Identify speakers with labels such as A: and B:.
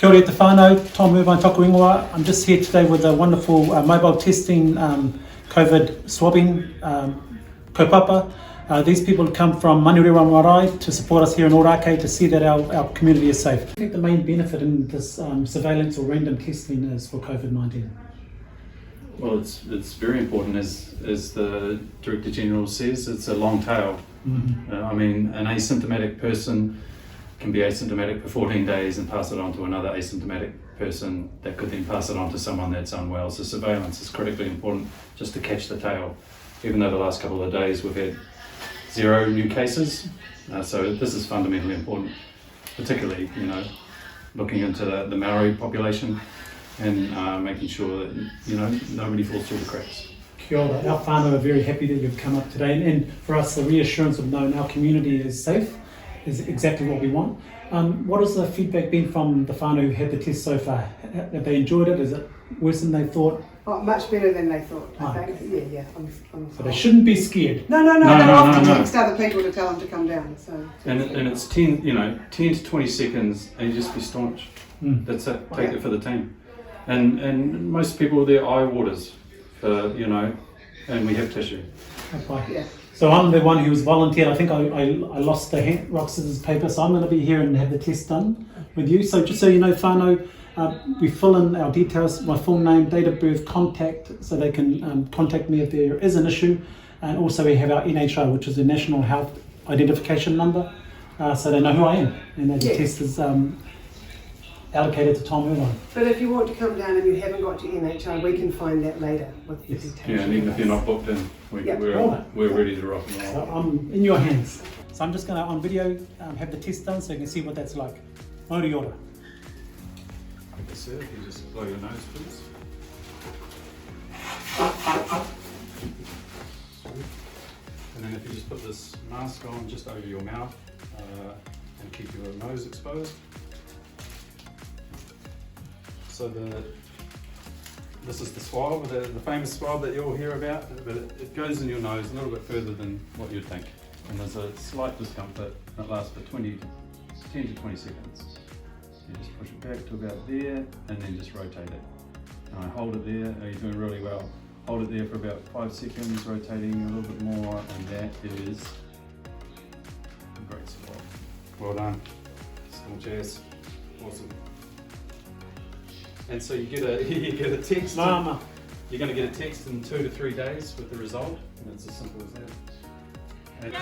A: Kia ora te whānau, Tom Irvine Toku Ingoa. I'm just here today with a wonderful mobile testing COVID swabbing kaupapa. These people come from Manurewa Marae to support us here in Ōrākei to see that our community is safe. I think the main benefit in this surveillance or random testing is for COVID-19.
B: Well, it's very important, as the Director General says. It's a long tail. I mean, an asymptomatic person can be asymptomatic for 14 days and pass it on to another asymptomatic person that could then pass it on to someone that's unwell. So surveillance is critically important just to catch the tail. Even though the last couple of days we've had 0 new cases, so this is fundamentally important, particularly, you know, looking into the Maori population and making sure that, you know, nobody falls through the cracks.
A: Kia ora. Our whānau are very happy that you've come up today, and for us the reassurance of knowing our community is safe is exactly what we want. What has the feedback been from the whānau who had the test so far? Have they enjoyed it? Is it worse than they thought?
C: Oh, much better than they thought, I think. Yeah.
A: So they shouldn't be scared.
C: No. They often text other people to tell them to come down. So.
B: And it's 10 to 20 seconds, and you just be staunch. That's it. Take it for the team. And most people, their eye waters, you know, and we have tissue.
A: Okay.
C: Yeah.
A: So I'm the one who was volunteered. I think I lost the rock, scissors, paper, so I'm going to be here and have the test done with you. So just so you know, whānau, we fill in our details, my full name, date of birth, contact, so they can contact me if there is an issue. And also we have our NHI, which is the National Health Identification Number, so they know who I am. And the test is allocated to Tom Irvine.
C: But if you want to come down and you haven't got your NHI, we can find that later with the details.
B: Yeah, and even if you're not booked in, we're ready to rock and roll.
A: So I'm in your hands. So I'm just going to, on video, have the test done so you can see what that's like. Mori ora.
B: Okay, sir, if you just blow your nose, please. And then if you just put this mask on just over your mouth and keep your nose exposed. So this is the swab, the famous swab that you all hear about, but it goes in your nose a little bit further than what you'd think. And there's a slight discomfort that lasts for 10 to 20 seconds. You just push it back to about there and then just rotate it. And I hold it there, you're doing really well. Hold it there for about 5 seconds, rotating a little bit more, and that is a great swab. Well done. Staunch ass. Awesome. And so you get a text.
A: Mama.
B: You're going to get a text in 2 to 3 days with the result, and it's as simple as that. And